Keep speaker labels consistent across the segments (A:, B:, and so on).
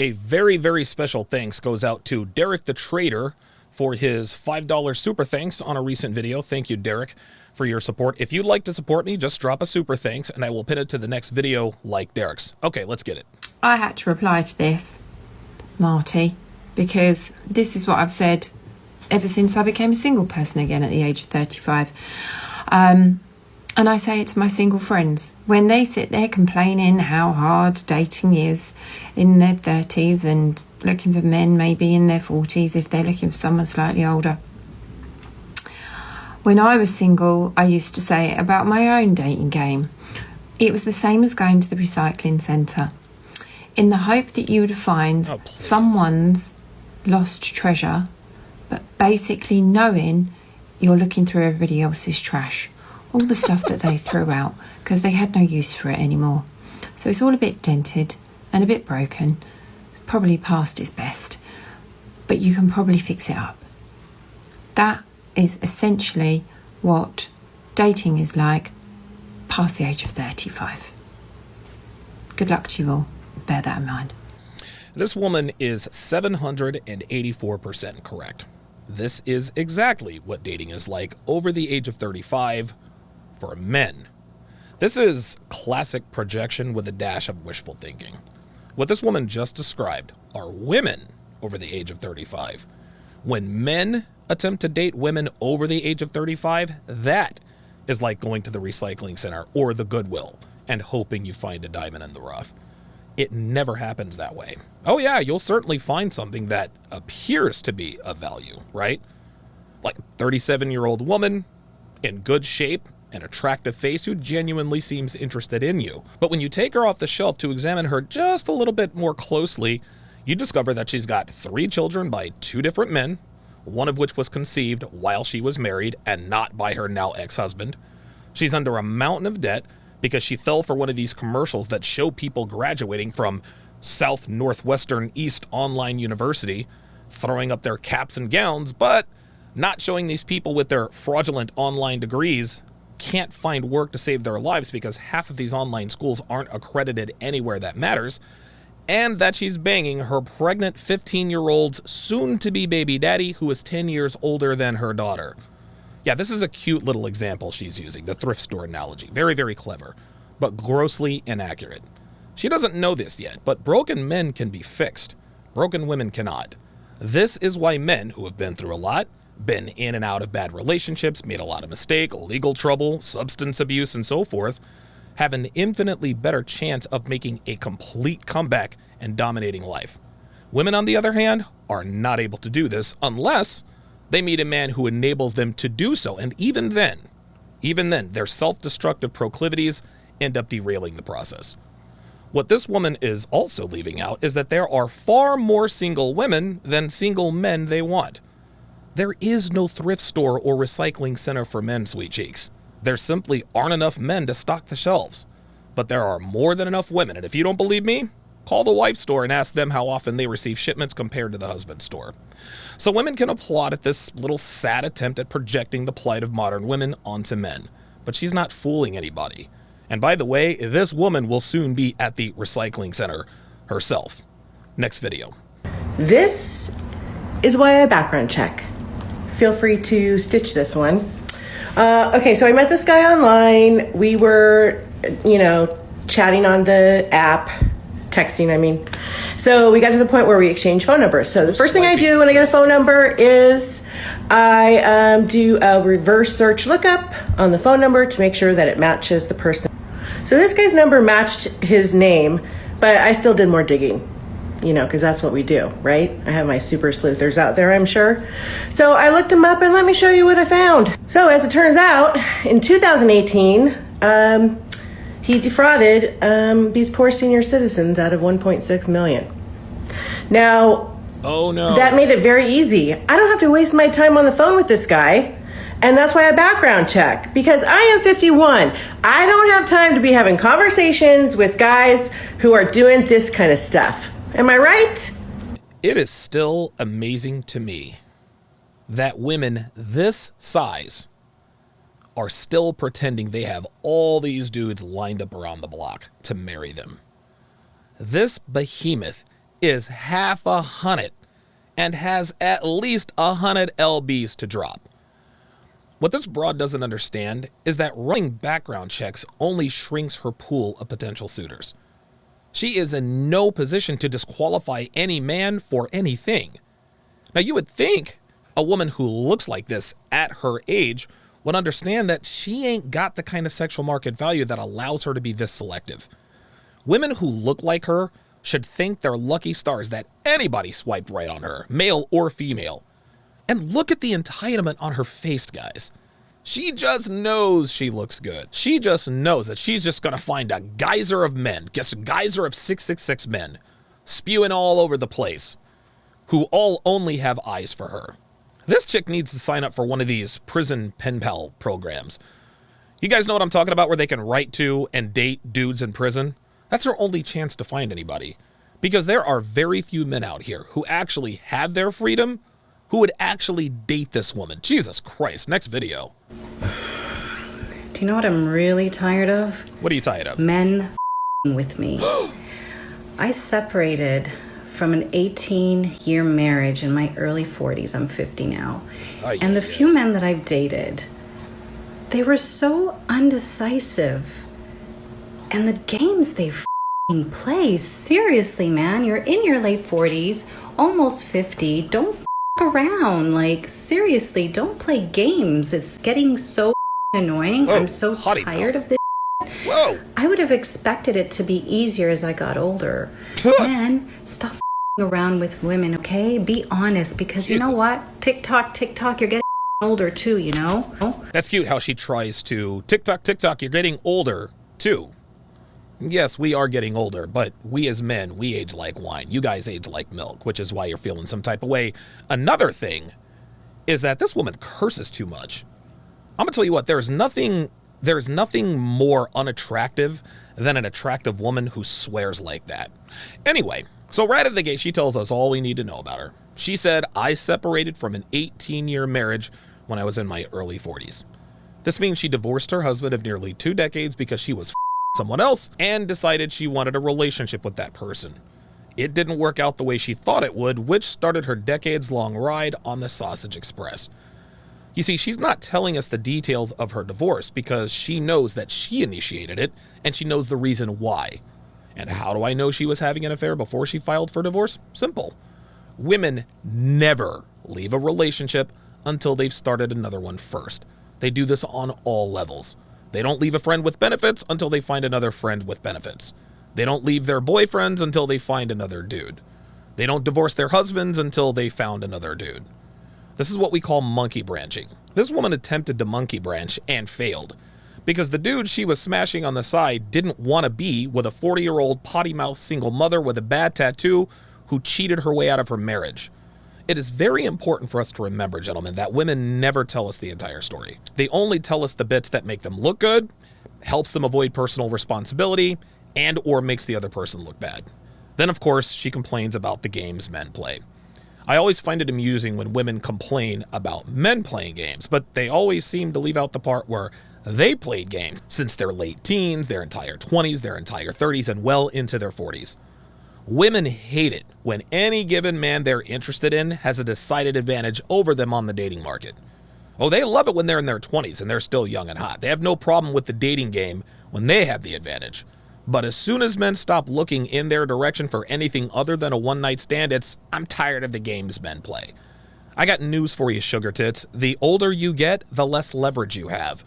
A: A very, very special thanks goes out to Derek the Trader for his $5 super thanks on a recent video. Thank you, Derek, for your support. If you'd like to support me, just drop a super thanks and I will pin it to the next video like Derek's. Okay, let's get it.
B: I had to reply to this, Marty, because this is what I've said ever since I became a single person again at the age of 35. And I say it to my single friends when they sit there complaining how hard dating is in their 30s and looking for men maybe in their 40s if they're looking for someone slightly older. When I was single, I used to say it about my own dating game. It was the same as going to the recycling centre, in the hope that you would find someone's lost treasure, but basically knowing you're looking through everybody else's trash. All the stuff that they threw out because they had no use for it anymore. So it's all a bit dented and a bit broken, probably past its best, but you can probably fix it up. That is essentially what dating is like past the age of 35. Good luck to you all. Bear that in mind.
A: This woman is 784% correct. This is exactly what dating is like over the age of 35 for men. This is classic projection with a dash of wishful thinking. What this woman just described are women over the age of 35. When men attempt to date women over the age of 35, that is like going to the recycling center or the Goodwill and hoping you find a diamond in the rough. It never happens that way. Oh yeah, you'll certainly find something that appears to be of value, right? Like a 37-year-old woman in good shape, an attractive face who genuinely seems interested in you. But when you take her off the shelf to examine her just a little bit more closely, you discover that she's got 3 children by 2 different men, one of which was conceived while she was married and not by her now ex-husband. She's under a mountain of debt because she fell for one of these commercials that show people graduating from South Northwestern East Online University, throwing up their caps and gowns, but not showing these people with their fraudulent online degrees can't find work to save their lives because half of these online schools aren't accredited anywhere that matters, and that she's banging her pregnant 15-year-old's soon-to-be baby daddy who is 10 years older than her daughter. Yeah, this is a cute little example she's using, the thrift store analogy. Very, very clever, but grossly inaccurate. She doesn't know this yet, but broken men can be fixed. Broken women cannot. This is why men who have been through a lot, been in and out of bad relationships, made a lot of mistake, legal trouble, substance abuse, and so forth, have an infinitely better chance of making a complete comeback and dominating life. Women, on the other hand, are not able to do this unless they meet a man who enables them to do so. And even then, their self-destructive proclivities end up derailing the process. What this woman is also leaving out is that there are far more single women than single men they want. There is no thrift store or recycling center for men, sweet cheeks. There simply aren't enough men to stock the shelves. But there are more than enough women, and if you don't believe me, call the wife store and ask them how often they receive shipments compared to the husband store. So women can applaud at this little sad attempt at projecting the plight of modern women onto men. But she's not fooling anybody. And by the way, this woman will soon be at the recycling center herself. Next video.
C: This is why I background check. Feel free to stitch this one. Okay, so I met this guy online. We were, chatting on the app, texting, I mean. So we got to the point where we exchanged phone numbers. So the first thing I do when I get a phone number is I do a reverse search lookup on the phone number to make sure that it matches the person. So this guy's number matched his name, but I still did more digging. Because that's what we do, right? I have my super sleuthers out there, I'm sure. So I looked him up and let me show you what I found. So as it turns out, in 2018, he defrauded these poor senior citizens out of 1.6 million. Now,
A: oh no,
C: that made it very easy. I don't have to waste my time on the phone with this guy. And that's why I background check, because I am 51. I don't have time to be having conversations with guys who are doing this kind of stuff. Am I right?
A: It is still amazing to me that women this size are still pretending they have all these dudes lined up around the block to marry them. This behemoth is half 100 and has at least 100 lbs to drop. What this broad doesn't understand is that running background checks only shrinks her pool of potential suitors. She is in no position to disqualify any man for anything. Now, you would think a woman who looks like this at her age would understand that she ain't got the kind of sexual market value that allows her to be this selective. Women who look like her should thank their lucky stars that anybody swiped right on her, male or female. And look at the entitlement on her face, guys. She just knows she looks good. She just knows that she's just gonna find a geyser of men, just a geyser of 666 men, spewing all over the place, who all only have eyes for her. This chick needs to sign up for one of these prison pen pal programs. You guys know what I'm talking about, where they can write to and date dudes in prison? That's her only chance to find anybody. Because there are very few men out here who actually have their freedom, who would actually date this woman. Jesus Christ, next video.
D: Do you know what I'm really tired of?
A: What are you tired of?
D: Men with me. I separated from an 18-year marriage in my early 40s. I'm 50 now. And the few men that I've dated, they were so undecisive. And the games they play, seriously, man, you're in your late 40s, almost 50, don't around. Like, seriously, don't play games. It's getting so annoying.
A: Whoa,
D: I'm so tired of this.
A: Whoa.
D: I would have expected it to be easier as I got older. Men, stop around with women, okay? Be honest, because you know what? TikTok, you're getting older too, you know?
A: That's cute how she tries to TikTok, you're getting older too. Yes, we are getting older, but we as men, we age like wine. You guys age like milk, which is why you're feeling some type of way. Another thing is that this woman curses too much. I'm gonna tell you what, there's nothing more unattractive than an attractive woman who swears like that. Anyway, so right out of the gate, she tells us all we need to know about her. She said, I separated from an 18-year marriage when I was in my early 40s. This means she divorced her husband of nearly 2 decades because she was someone else and decided she wanted a relationship with that person. It didn't work out the way she thought it would, which started her decades-long ride on the Sausage Express. You see, she's not telling us the details of her divorce because she knows that she initiated it and she knows the reason why. And how do I know she was having an affair before she filed for divorce? Simple. Women never leave a relationship until they've started another one first. They do this on all levels. They don't leave a friend with benefits until they find another friend with benefits. They don't leave their boyfriends until they find another dude. They don't divorce their husbands until they found another dude. This is what we call monkey branching. This woman attempted to monkey branch and failed because the dude she was smashing on the side didn't want to be with a 40-year-old potty-mouthed single mother with a bad tattoo who cheated her way out of her marriage. It is very important for us to remember, gentlemen, that women never tell us the entire story. They only tell us the bits that make them look good, helps them avoid personal responsibility, and or makes the other person look bad. Then, of course, she complains about the games men play. I always find it amusing when women complain about men playing games, but they always seem to leave out the part where they played games since their late teens, their entire 20s, their entire 30s, and well into their 40s. Women hate it when any given man they're interested in has a decided advantage over them on the dating market. Oh, they love it when they're in their 20s and they're still young and hot. They have no problem with the dating game when they have the advantage. But as soon as men stop looking in their direction for anything other than a one-night stand, it's, I'm tired of the games men play. I got news for you, sugar tits. The older you get, the less leverage you have.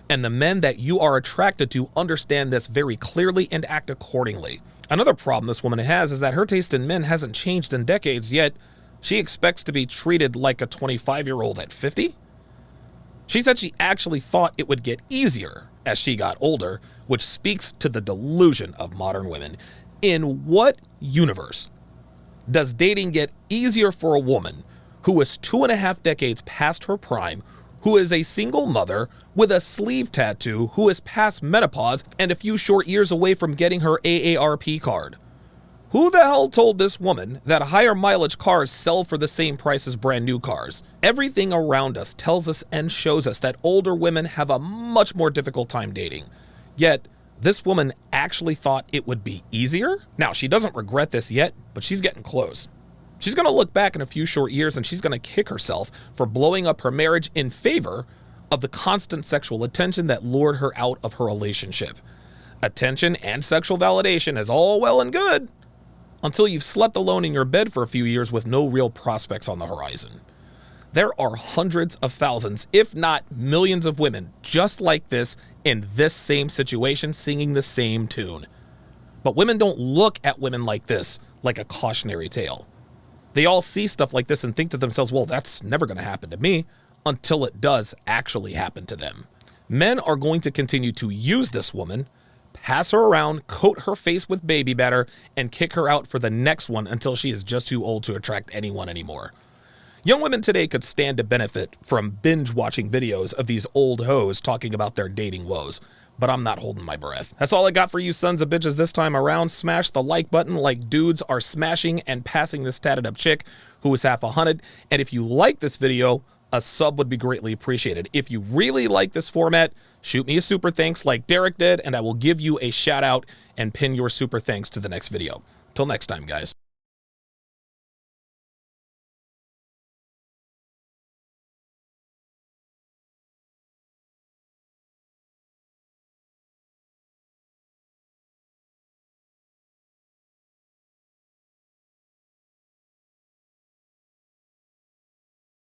A: And the men that you are attracted to understand this very clearly and act accordingly. Another problem this woman has is that her taste in men hasn't changed in decades, yet she expects to be treated like a 25-year-old at 50? She said she actually thought it would get easier as she got older, which speaks to the delusion of modern women. In what universe does dating get easier for a woman who is 2.5 decades past her prime, who is a single mother with a sleeve tattoo, who is past menopause and a few short years away from getting her AARP card? Who the hell told this woman that higher mileage cars sell for the same price as brand new cars? Everything around us tells us and shows us that older women have a much more difficult time dating. Yet, This woman actually thought it would be easier. Now, she doesn't regret this yet, but she's getting close. She's going to look back in a few short years and she's going to kick herself for blowing up her marriage in favor of the constant sexual attention that lured her out of her relationship. Attention and sexual validation is all well and good until you've slept alone in your bed for a few years with no real prospects on the horizon. There are hundreds of thousands, if not millions of women just like this in this same situation singing the same tune. But women don't look at women like this like a cautionary tale. They all see stuff like this and think to themselves, well, that's never going to happen to me, until it does actually happen to them. Men are going to continue to use this woman, pass her around, coat her face with baby batter, and kick her out for the next one until she is just too old to attract anyone anymore. Young women today could stand to benefit from binge watching videos of these old hoes talking about their dating woes, but I'm not holding my breath. That's all I got for you sons of bitches this time around. Smash the like button like dudes are smashing and passing this tatted up chick who is half a hunted. And if you like this video, a sub would be greatly appreciated. If you really like this format, shoot me a super thanks like Derek did, and I will give you a shout out and pin your super thanks to the next video. Till next time, guys.